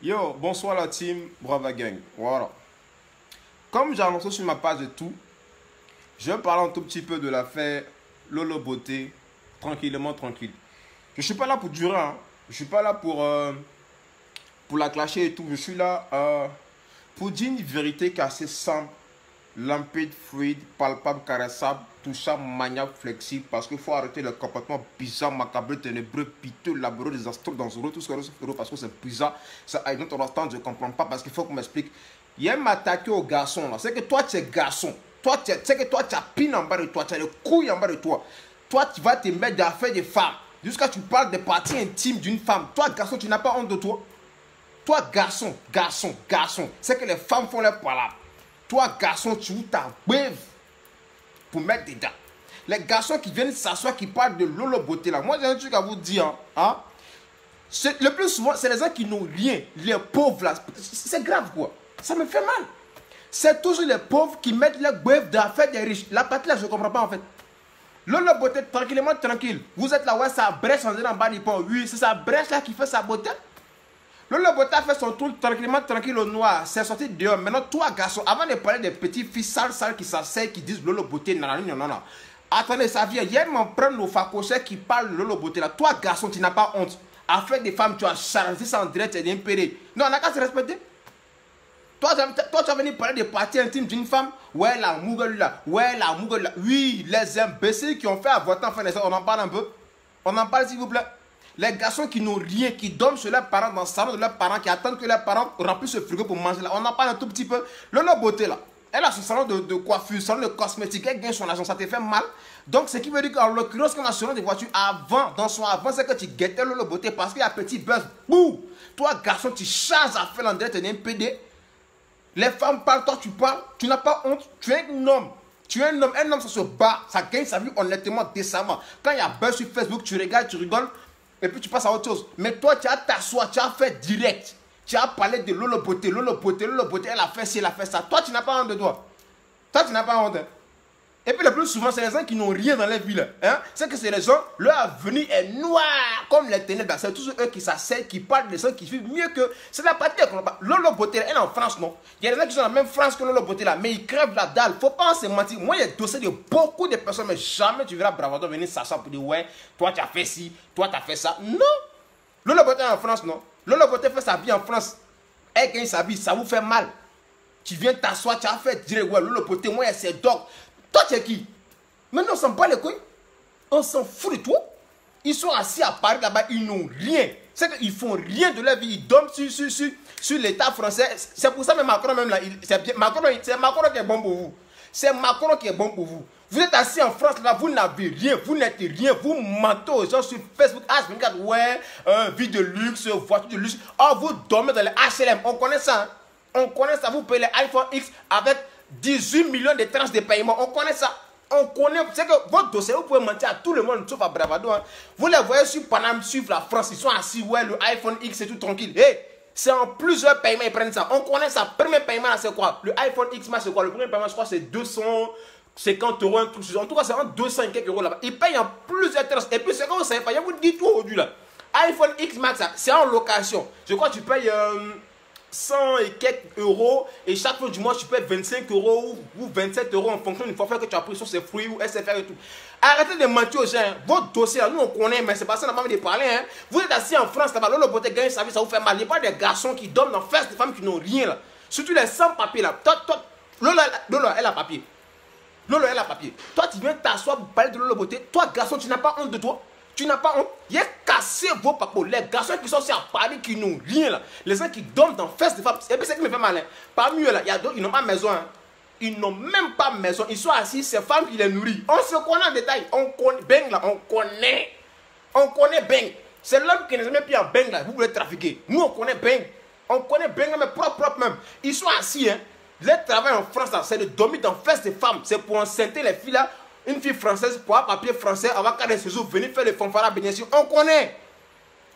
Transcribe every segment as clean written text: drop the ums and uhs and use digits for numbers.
Yo, bonsoir la team Brava Gang. Voilà. Comme j'ai annoncé sur ma page et tout, je vais parler un tout petit peu de l'affaire Lolo Beauté, tranquillement, tranquille. Je ne suis pas là pour durer, hein. Je ne suis pas là pour la clasher et tout. Je suis là pour dire une vérité qui est assez simple, limpide, fluide, palpable, caressable, touchable, maniable, flexible. Parce qu'il faut arrêter le comportement bizarre, macabre, ténébreux, piteux, laborieux, désastreux, dangereux, tout ce que c'est parce que c'est bizarre. Ça a une autre instant, je ne comprends pas parce qu'il faut qu'on m'explique. Il y a m'attaquer aux garçons là. C'est que toi, tu es garçon. Toi, tu sais que toi, tu as pine en bas de toi, tu as les couilles en bas de toi. Toi, tu vas te mettre dans l'affaire des femmes. Jusqu'à tu parles des parties intimes d'une femme. Toi, garçon, tu n'as pas honte de toi. Toi, garçon, c'est que les femmes font leur palabres. Toi, garçon, tu ouvres ta beuve pour mettre dedans. Les garçons qui viennent s'asseoir, qui parlent de Lolo Beauté là. Moi, j'ai un truc à vous dire. Hein? Le plus souvent, c'est les gens qui n'ont rien. Les pauvres là. C'est grave quoi. Ça me fait mal. C'est toujours les pauvres qui mettent leur beuve dans la fête des riches. La partie là, je ne comprends pas en fait. Lolo Beauté, tranquillement, tranquille. Vous êtes là, ouais, ça brèche en bas du pont. Oui, c'est sa brèche là qui fait sa beauté. Lolo Beauté a fait son tour tranquillement, tranquille au noir. C'est sorti dehors. Maintenant, toi, garçon, avant de parler des petits filles sales qui s'asseyent, qui disent Lolo Beauté, non. Attendez, ça vient. Hier, m'en prendre nos facochers qui parlent de Lolo Beauté là. Toi, garçon, tu n'as pas honte. Afin des femmes, tu as chargé ça en direct, tu es impéré. Non, on n'a qu'à se respecter. Toi, tu vas venir parler des parties intimes d'une femme. Ouais, la mougueule là. Oui, les imbéciles qui ont fait avorter enfin les autres. On en parle un peu. On en parle, s'il vous plaît. Les garçons qui n'ont rien, qui dorment chez leurs parents, dans le salon de leurs parents, qui attendent que leurs parents remplissent ce frigo pour manger là. On en parle un tout petit peu. Lolo Beauté là. Elle a son salon de coiffure, salon de cosmétique, elle gagne son argent, ça te fait mal. Donc, ce qui veut dire qu'en l'occurrence, quand on a salon de voiture avant, dans son avant, c'est que tu guettais Lolo Beauté parce qu'il y a petit buzz. Bouh! Toi, garçon, tu charges à faire l'endroit, tu es un PD. Les femmes parlent, toi tu parles, tu n'as pas honte, tu es un homme. Un homme ça se bat, ça gagne sa vie honnêtement, décemment. Quand il y a buzz sur Facebook, tu regardes, tu rigoles, et puis tu passes à autre chose. Mais toi, tu as t'asseoir, tu as fait direct. Tu as parlé de Lolo Beauté, elle a fait ci, elle a fait ça. Toi, tu n'as pas honte de toi. Toi, tu n'as pas honte. Hein? Et puis le plus souvent, c'est les gens qui n'ont rien dans leur vie. Hein? C'est que c'est les gens, leur avenir est noir comme les ténèbres. C'est toujours eux qui s'asseyent, qui parlent des gens qui vivent mieux que... C'est la partie qu'on n'a pas. Lolo Beauté, elle est en France, non? Il y a des gens qui sont dans la même France que Lolo Beauté là, mais ils crèvent la dalle. Faut pas se mentir. Moi, il y a dossier de beaucoup de personnes, mais jamais tu verras Bravado venir s'asseoir pour dire ouais, toi tu as fait ci, toi tu as fait ça. Non! Lolo Beauté est en France, non? Lolo Beauté fait sa vie en France. Elle gagne sa vie, ça vous fait mal. Tu viens t'asseoir, tu as fait dire ouais, Lolo Beauté, moi, c'est dog. Toi, tu es qui? Maintenant, on s'en bat les couilles. On s'en fout de toi. Ils sont assis à Paris là-bas, ils n'ont rien. C'est qu'ils font rien de leur vie. Ils dorment sur l'État français. C'est pour ça que Macron, même là, c'est Macron qui est bon pour vous. C'est Macron qui est bon pour vous. Vous êtes assis en France là, vous n'avez rien, vous n'êtes rien. Vous mentez aux gens sur Facebook. H24, ouais, vie de luxe, voiture de luxe. Oh, vous dormez dans les HLM. On connaît ça. Hein? On connaît ça. Vous payez les iPhone X avec 18 millions de tranches de paiement. On connaît ça. On connaît. C'est que votre dossier, vous pouvez mentir à tout le monde, sauf à Bravado. Hein. Vous les voyez sur Paname, suivre la France. Ils sont assis, ouais, le iPhone X, c'est tout tranquille. Hey, c'est en plusieurs paiements, ils prennent ça. On connaît ça. Premier paiement, c'est quoi? Le iPhone X, c'est quoi? Le premier paiement, je crois, c'est 250 €, un truc. En tout cas, c'est entre 200 et quelques euros là-bas. Ils payent en plusieurs tranches. Et puis, c'est quand vous savez pas, je vous dis tout aujourd'hui là. iPhone X Max, c'est en location. Je crois que tu payes 100 et quelques euros et chaque fois du mois, tu payes 25 euros ou 27 euros en fonction du forfait que tu as pris sur ces fruits ou SFR et tout. Arrêtez de mentir aux gens. Votre dossier, là, nous on connaît, mais c'est pas ça, on n'a pas envie de parler. Hein. Vous êtes assis en France, là-bas, Lolo Beauté gagne sa vie, ça vous fait mal. Il n'y a pas des garçons qui dorment dans face des femmes qui n'ont rien là. Surtout les sans-papiers là. Toi, Lolo, elle a papier. Lolo, elle a papier. Toi, tu viens t'asseoir pour parler de Lolo Beauté. Toi, garçon, tu n'as pas honte de toi. Tu n'as pas honte. Il a cassé vos papos. Les garçons qui sont aussi à Paris, qui n'ont rien là. Les gens qui dorment dans fesses des femmes. Et puis, c'est ce qui me fait mal. Hein. Parmi eux là, il y a d'autres, ils n'ont pas maison. Hein. Ils n'ont même pas maison. Ils sont assis, ces femmes qui les nourrissent. On se connaît en détail. On connaît Beng là. On connaît. On connaît Beng. C'est l'homme qui n'est jamais pris en Beng là. Vous voulez trafiquer. Nous, on connaît Beng. On connaît Beng, mais propre même. Ils sont assis. Hein. Le travail en France, c'est de dormir dans fesses des femmes. C'est pour enceinter les filles là. Une fille française pour avoir papier français avant qu'elle ait séjour, venir faire le fanfare à Bénédiction. On connaît.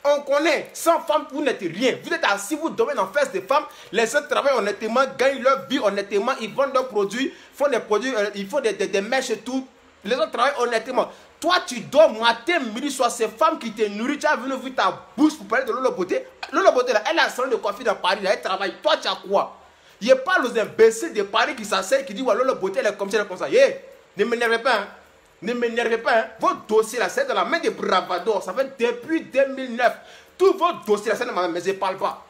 On connaît. Sans femme, vous n'êtes rien. Vous êtes assis, vous dormez dans fesses des femmes. Les autres travaillent honnêtement, gagnent leur vie honnêtement. Ils vendent leurs produits, font des produits, ils font des mèches et tout. Les autres travaillent honnêtement. Toi, tu dors matin, midi, soir. Ces femmes qui te nourrissent, tu as venu ouvrir ta bouche pour parler de Lolo Beauté. Lolo Beauté, là, elle a un salon de coiffure dans Paris. Là, elle travaille. Toi, tu as quoi? Il n'y a pas aux imbéciles de Paris qui s'asseyent, qui disent ouais, Lolo Beauté, elle est comme ça, elle est comme ça. Yeah. Ne m'énervez pas. Hein. Ne m'énervez pas. Hein. Votre dossier, là, c'est dans la main des bravadors. Ça fait depuis 2009. Tout votre dossier, là, c'est dans ma main, mais je ne parle pas.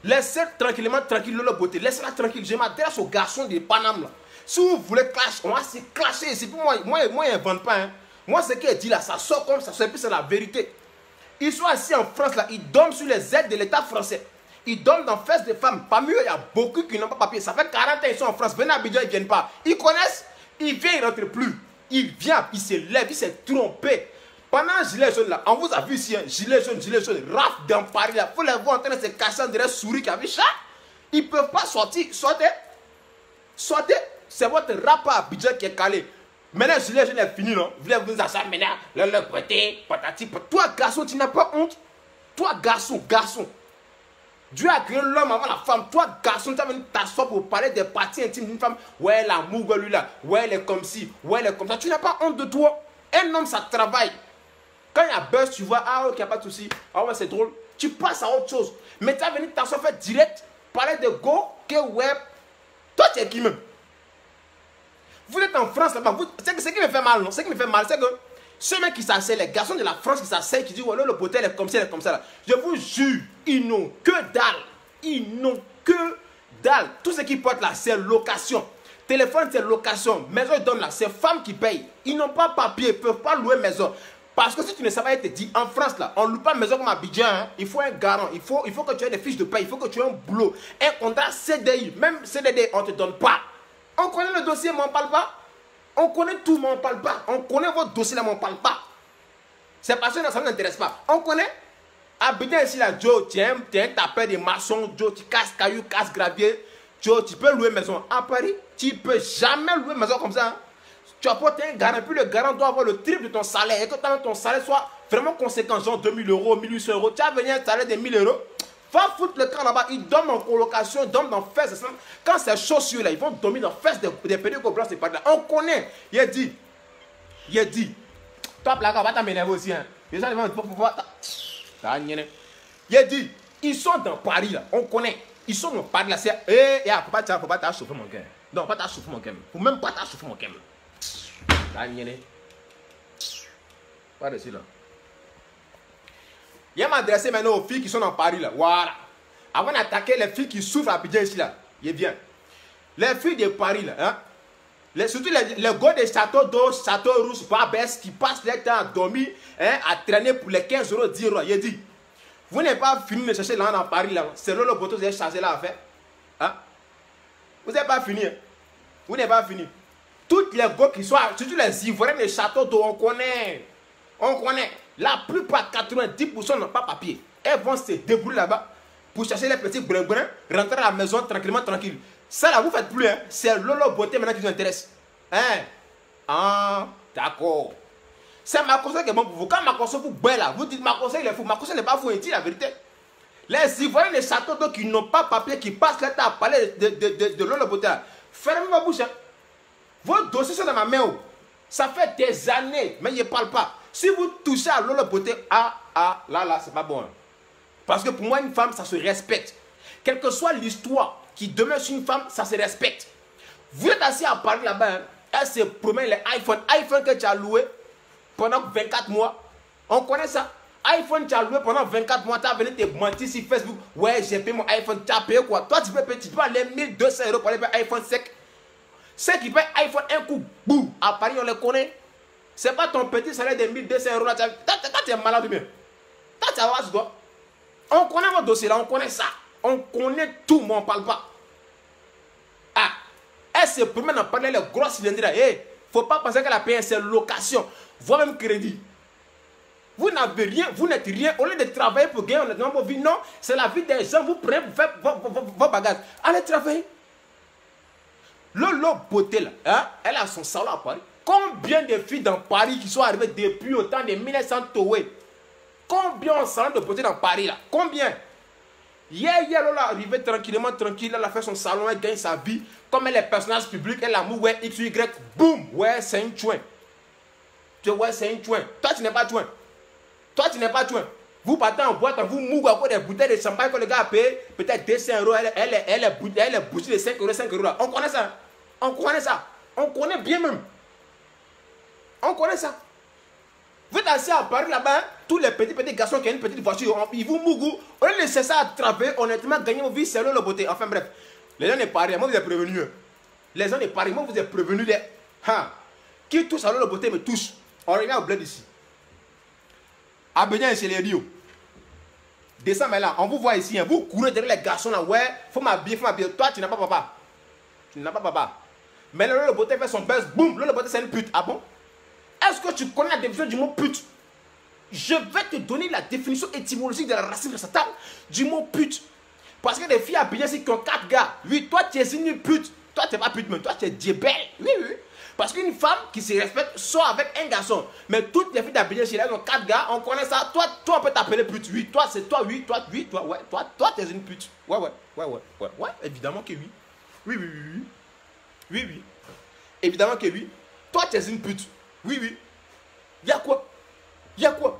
Laissez tranquillement, tranquille, Lolo Beauté. Laissez-la tranquille. Je m'adresse aux garçons de Paname, là. Si vous voulez clasher, on va se clasher. C'est pour moi, il n'invente pas. Hein. Moi, ce qu'il dit là, ça sort comme ça. C'est la vérité. Ils sont assis en France, là. Ils dorment sur les aides de l'État français. Ils dorment dans fesses de femmes. Parmi eux, il y a beaucoup qui n'ont pas papier. Ça fait 40 ans qu'ils sont en France. Venez à Abidjan, ils ne viennent pas. Ils connaissent. Ils viennent, ils ne rentrent plus. Ils viennent, ils se lèvent, ils se trompent. Pendant un gilet jaune là, on vous a vu ici, hein, gilet jaune, raf dans Paris là. Vous les voir en train de se cacher en derrière souris qui a vu ça. Ils ne peuvent pas sortir. Sortez. C'est votre rap à Abidjan qui est calé. Maintenant, le gilet jaune est fini, non? Vous voulez vous asseoir maintenant, le prêter, patati. Toi, garçon, tu n'as pas honte? Toi, garçon. Dieu a créé l'homme avant la femme. Toi, garçon, tu as venu t'asseoir pour parler des parties intimes d'une femme. Ouais, l'amour, lui là. Ouais, elle est comme ci. Ouais, elle est comme ça. Tu n'as pas honte de toi. Un homme, ça travaille. Quand il y a buzz, tu vois, ah, ok, il n'y a pas de souci. Ah, ouais, c'est drôle. Tu passes à autre chose. Mais tu as venu t'asseoir, faire direct, parler de go, que web. Toi, tu es qui même? Vous êtes en France là-bas. Ce qui me fait mal, non? Ce qui me fait mal, c'est que ceux mecs qui s'asseyent, les garçons de la France qui s'asseyent, qui disent, ouais, le potel est comme ça, elle est comme ça. Là. Je vous jure, ils n'ont que dalle. Ils n'ont que dalle. Tout ce qu'ils portent là, c'est location. Téléphone, c'est location. Maison, ils donnent là. C'est femmes qui payent. Ils n'ont pas papier, ils ne peuvent pas louer maison. Parce que si tu ne savais pas, te dit, en France là, on ne loue pas maison comme à Abidjan. Hein. Il faut un garant. Il faut que tu aies des fiches de paie. Il faut que tu aies un boulot. Un contrat CDI. Même CDD, on ne te donne pas. On connaît le dossier, mais on ne parle pas. On connaît tout, mais on ne parle pas. On connaît votre dossier, là, mais on ne parle pas. C'est parce que ça ne nous intéresse pas. On connaît. Abidjan ici, là, Joe, tu es un tapeur de maçons. Joe, tu casses cailloux, casses gravier. Joe, tu peux louer maison. À Paris, tu ne peux jamais louer maison comme ça. Hein. Tu apportes un garant, puis le garant doit avoir le triple de ton salaire. Et que ton salaire soit vraiment conséquent, genre 2000 euros, 1800 euros. Tu as venu un salaire de 1000 euros. Va foutre le camp là-bas. Ils dorment en colocation, ils dorment dans fesses. Quand c'est chaud sur là, ils vont dormir dans fesses des pédicos blancs. On connaît. Il a dit. Toi, placa, va t'amenerver aussi. Hein. Les gens vont pouvoir. Il a dit. Ils sont dans Paris là. On connaît. Ils sont dans Paris là. C'est. Faut pas t'achauffer mon cœur. Non, pas t'achauffer mon cœur. Faut même pas t'achauffer mon cœur. Pas de là. Il m'a adressé maintenant aux filles qui sont dans Paris là. Voilà. Avant d'attaquer les filles qui souffrent à Abidjan ici là. Il vient. Les filles de Paris là. Hein? Surtout les gars des châteaux d'eau, châteaux rouges, Barbès qui passent leur temps à dormir, hein, à traîner pour les 15 euros, 10 euros. Il dit. Vous n'avez pas fini de chercher là dans Paris là. C'est le bateau que vous avez chargé là à faire. Hein? Vous n'avez pas fini. Hein? Vous n'avez pas fini. Toutes les gars qui sont, surtout les Ivoiriens des châteaux d'eau, on connaît. On connaît. La plupart, 90% n'ont pas papier. Elles vont se débrouiller là-bas pour chercher les petits brun-brun, rentrer à la maison tranquillement, tranquille. Ça là, vous ne faites plus. Hein? C'est Lolo Beauté maintenant qui vous intéresse. Hein? Ah, d'accord. C'est ma conseil qui est bon pour vous. Quand ma conseil vous boit là, vous dites ma conseil il est fou. Ma conseil n'est pas fou, il dit la vérité. Les Ivoiriens des châteaux d'eau qui n'ont pas papier, qui passent le temps à parler de Lolo Beauté là, fermez ma bouche. Hein? Vos dossiers sont dans ma main. Ça fait des années, mais il ne parle pas. Si vous touchez à Lolo Beauté, Ah, là, c'est pas bon. Hein. Parce que pour moi, une femme, ça se respecte. Quelle que soit l'histoire qui demeure sur une femme, ça se respecte. Vous êtes assis à Paris là-bas, hein, elle se promène les iPhone que tu as loué pendant 24 mois. On connaît ça. iPhone, tu as loué pendant 24 mois, tu as venu te mentir sur Facebook. Ouais, j'ai payé mon iPhone, tu as payé quoi? Toi, tu peux aller 1200 € pour aller payer iPhone sec. Ceux qui payent iPhone un coup, boum, à Paris, on les connaît. C'est pas ton petit salaire de 1200 € là. Toi, tu es malade ou bien? Toi, tu as voir sur toi. On connaît votre dossier là, on connaît ça. On connaît tout, mais on ne parle pas. Ah, elle se promène dans parler les grosses cylindres. Il faut pas penser qu'elle a payé ses locations, voire même crédit. Vous n'avez rien, vous n'êtes rien. Au lieu de travailler pour gagner honnêtement votre vie, non, c'est la vie des gens. Vous prenez, vous faites vos bagages. Allez travailler. Lolo Beauté là, hein, elle a son salon à Paris. Combien de filles dans Paris qui sont arrivées depuis au temps de 1900 Toé? Combien ont un salon de beauté dans Paris là? Combien? Hier, elle est arrivée tranquillement, tranquille, elle a fait son salon, elle gagne sa vie. Comme elle est personnage public, elle a mou, ouais, X, Y, boum, ouais, c'est un chouin. Tu vois, c'est un chouin. Toi, tu n'es pas chouin. Toi, tu n'es pas chouin. Vous partez en boîte, vous mougez à cause des bouteilles de champagne que le gars a payé, peut-être 200 €, elle est bougie de 5 €, 5 € là. On connaît ça. On connaît ça. On connaît bien même. On connaît ça. Vous êtes assis à Paris là-bas, tous les petits garçons qui ont une petite voiture, ils vous mougou. On laisse ça à travailler, honnêtement, gagner vos vies, c'est le beauté. Enfin bref, les gens de Paris, moi vous êtes prévenus. Les gens de Paris, moi vous êtes prévenus. Qui touche à le beauté me touche. On revient au bled ici. Abidjan chez les Rio. Descends là, on vous voit ici, hein. Vous courez derrière les garçons là, ouais, faut m'habiller, faut m'habiller. Toi, tu n'as pas papa. Tu n'as pas papa. Mais le beauté fait son buzz, boum, le beauté c'est une pute. Ah bon? Est-ce que tu connais la définition du mot pute? Je vais te donner la définition étymologique de la racine de Satan du mot pute. Parce que les filles habillées ici qui ont 4 gars. Oui, toi tu es une pute. Toi tu n'es pas pute, mais toi tu es débelle. Oui, oui. Parce qu'une femme qui se respecte sort avec un garçon. Mais toutes les filles habillées chez elles ont 4 gars. On connaît ça. Toi on peut t'appeler pute. Oui, toi c'est toi. Oui, toi, ouais. Toi tu es une pute. Ouais, évidemment que oui. Oui. Évidemment que oui. Toi tu es une pute. Oui. Il y a quoi?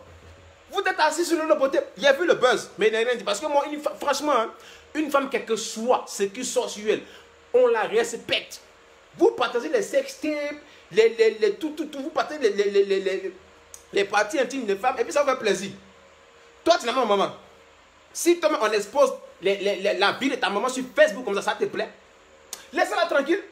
Vous êtes assis sur le beauté. Il y a vu le buzz. Mais il n'a rien dit. Parce que moi, franchement, hein, une femme, quel que soit ce qui sort sur elle, on la respecte. Vous partagez les sextapes, tout. Vous partagez les parties intimes des femmes. Et puis ça vous fait plaisir. Toi, tu n'as pas maman. Si toi, on expose la vie de ta maman sur Facebook comme ça te plaît, laissez-la tranquille.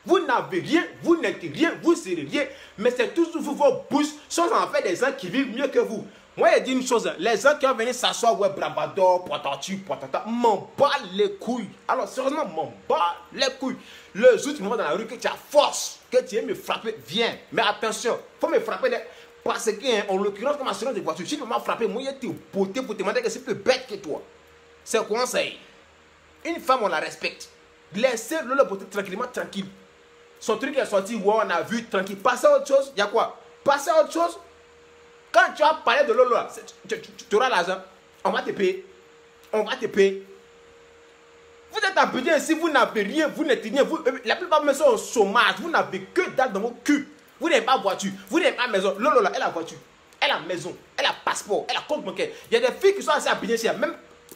Vous n'avez rien, vous n'êtes rien, vous serez rien. Mais c'est toujours vos bouches sont en fait des gens qui vivent mieux que vous. Moi, je dis une chose, les gens qui ont venu s'asseoir, ouais, bravador, poitata, m'en bat les couilles. Alors, sérieusement, m'en bat les couilles. Le jour où tu me vois dans la rue, que tu as force, que tu aimes me frapper, viens. Mais attention, il faut me frapper parce que, en l'occurrence, comme assurance de voiture, si tu peux me frapper, moi, je t'ai beauté pour te demander que c'est plus bête que toi. C'est quoi ça? Une femme, on la respecte. Laissez-le beauté tranquillement, tranquille. Son truc est sorti, ouais, on a vu, tranquille. Passer à autre chose, il y a quoi? Passer à autre chose. Quand tu vas parler de Lolo, tu auras l'argent. On va te payer. Vous êtes habillés ici, vous n'avez rien, vous n'êtes rien. La plupart de mes sont au chômage. Vous n'avez que dalle dans vos culs. Vous n'avez pas voiture, vous n'avez pas maison. Lolo, là, elle a voiture, elle a maison, elle a passeport, elle a compte bancaire. Il y a des filles qui sont assez habillées ici. Même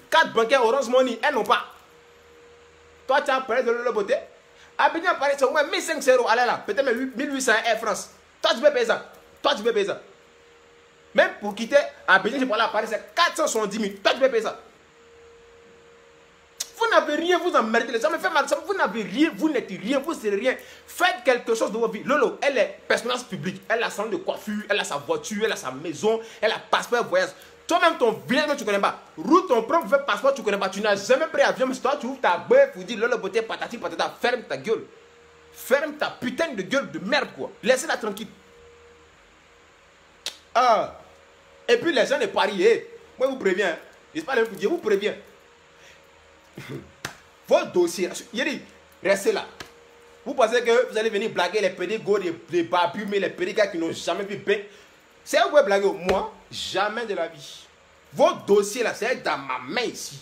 carte bancaire Orange Money, elles n'ont pas. Toi, tu as parlé de Lolo Beauté. Abidjan Paris, c'est au moins 1500 €. Allez là, peut-être même 1800 Air France. Toi, tu peux payer ça. Même pour quitter Abidjan, je parle à Paris, c'est 470 000. Toi, tu peux payer ça. Vous n'avez rien, vous en méritez. Les gens me font mal. Vous n'avez rien, vous n'êtes rien, vous serez rien. Faites quelque chose de votre vie. Lolo, elle est personnage public. Elle a son salon de coiffure, elle a sa voiture, elle a sa maison, elle a passeport voyage. Toi-même, ton village, tu ne connais pas. Route ton propre passeport, tu ne connais pas. Tu n'as jamais pris avion, mais toi, tu ouvres ta bœuf, vous dis Lolo Beauté, patati, patata, ferme ta gueule. Ferme ta putain de gueule de merde, quoi. Laissez-la tranquille. Ah. Et puis, les gens de Paris, moi, je vous préviens. Je vous préviens. Votre dossier, il dit, restez là. Vous pensez que vous allez venir blaguer les pédagogos, les babus, mais les pédagogos qui n'ont jamais vu paix. C'est un vous blaguer. Moi, jamais de la vie. Votre dossier là, c'est dans ma main ici.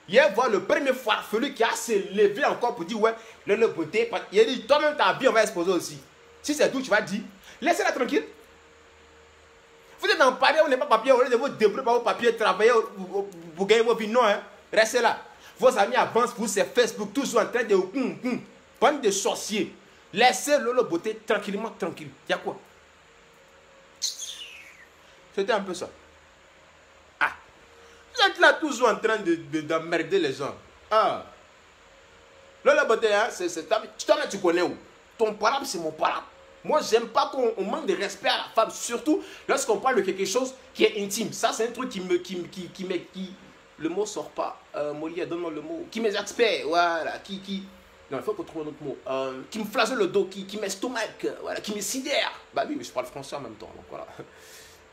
Hier, voir le premier farfelu qui a se levé encore pour dire ouais, le beauté. Il a dit, toi-même ta vie, on va exposer aussi. Si c'est tout, tu vas dire, laissez-la tranquille. Vous êtes en Paris, vous n'avez pas papier, au lieu de vous débrouiller par vos papiers, travailler pour gagner vos vies. Non, hein. Restez là. Vos amis avancent pour ces Facebook, tous en train de... Bande de sorciers. Laissez Lolo Beauté tranquillement, tranquille. Il y a quoi? C'était un peu ça. Ah. Vous êtes là toujours en train d'emmerder les gens. Ah. Lolo Beauté, hein, tu connais où? Ton parable, c'est mon parable. Moi, j'aime pas qu'on manque de respect à la femme, surtout lorsqu'on parle de quelque chose qui est intime. Ça, c'est un truc le mot sort pas. Molière, donne-moi le mot. Qui m'exaspère, voilà. Non, il faut qu'on trouve un autre mot. Qui me flageole le dos, qui m'estomaque, voilà, qui me sidère. Bah oui, mais je parle français en même temps, donc voilà.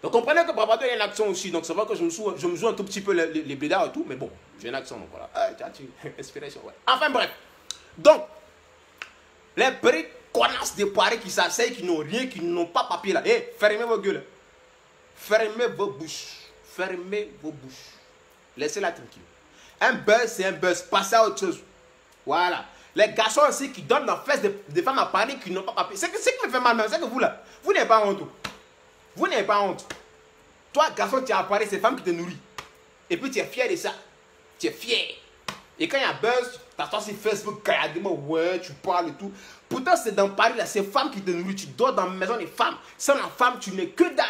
Donc comprenez que Bravado, il y a une accent aussi. Donc c'est vrai que je me joue un tout petit peu les blédards et tout, mais bon, j'ai un accent, donc voilà. Inspiration, ouais. Enfin bref. Donc, les petits connasses de Paris qui s'asseyent, qui n'ont rien, qui n'ont pas papier là. Eh, fermez vos gueules. Fermez vos bouches. Fermez vos bouches. Laissez-la tranquille. Un buzz, c'est un buzz. Passez à autre chose. Voilà. Les garçons aussi qui donnent la fesse des femmes à Paris qui n'ont pas papier. C'est ce qui me fait mal même. C'est que vous là, vous n'avez pas honte. Vous n'avez pas honte. Toi, garçon, tu es à Paris, c'est femme qui te nourrit. Et puis tu es fier de ça. Tu es fier. Et quand il y a buzz, t'attends sur Facebook, carrément, ouais, tu parles et tout. Pourtant, c'est dans Paris, là, c'est femme qui te nourrit. Tu dors dans la maison des femmes. Sans la femme, tu n'es que dalle.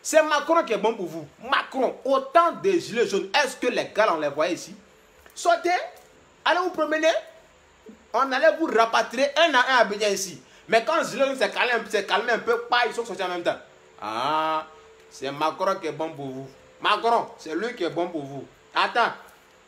C'est Macron qui est bon pour vous. Macron, autant de gilets jaunes. Est-ce que les gars, on les voit ici? Sortez, allez vous promener. On allait vous rapatrier un à un à Abidjan ici. Mais quand le gilet jaune s'est calmé un peu, pas, ils sont sortis en même temps. Ah, c'est Macron qui est bon pour vous. Macron, c'est lui qui est bon pour vous. Attends.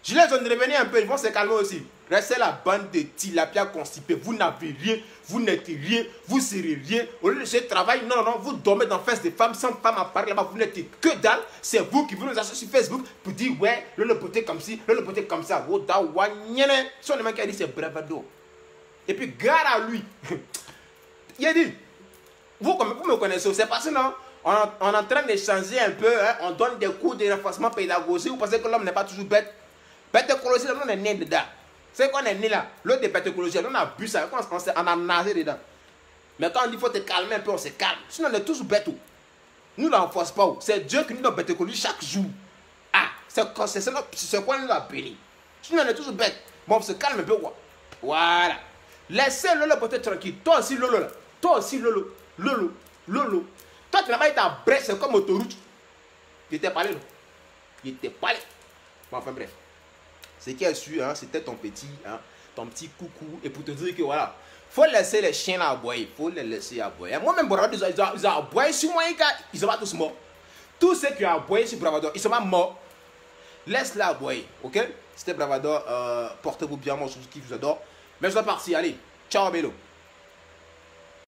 Gilet jaune, revenez un peu, ils vont se calmer aussi. Restez la bande de tilapia constipés. Vous n'avez rien, vous n'êtes rien, vous serez rien. Au lieu de ce travail, non, non, vous dormez dans face des femmes sans femme à parler là-bas. Vous n'êtes que dalle. C'est vous qui venez nous acheter sur Facebook pour dire, ouais, le beauté comme ci, le beauté comme ça. Si on est qui a dit, c'est bravado. Et puis, gare à lui. Il a dit, vous me connaissez, c'est parce que non, on est en train d'échanger un peu, hein, on donne des cours de renforcement pédagogique. Vous pensez que l'homme n'est pas toujours bête? Bête écologie, on est né dedans. C'est qu'on est né là. L'autre des bêtes écologiques, on a bu ça, on a nagé dedans. Mais quand on dit qu'il faut te calmer un peu, on se calme. Sinon, on est tous bêtes. Nous, là, on ne force pas. C'est Dieu qui nous donne bête écologie chaque jour. Ah, c'est quoi nous l'a béni. Sinon, on est tous bêtes. Bon, on se calme un peu, quoi. Voilà. Laissez Lolo Beauté tranquille. Toi aussi, Lolo, là. Toi aussi, Lolo. Lolo. Toi, tu n'as pas été à Brest, c'est comme autoroute. Il était parlé, là. Il était parlé. Bon, enfin, bref. Ce qui est sûr, hein, c'était ton petit coucou. Et pour te dire que voilà, faut laisser les chiens là aboyer. Faut les laisser aboyer. Moi-même, Bravado, ils ont aboyé sur moi, ils sont pas tous morts. Tous ceux qui ont aboyé sur Bravado, ils sont pas morts. Laisse-les aboyer, ok? C'était Bravado. Portez-vous bien, moi, je vous adore. Mais je dois partir. Allez, ciao, Bello.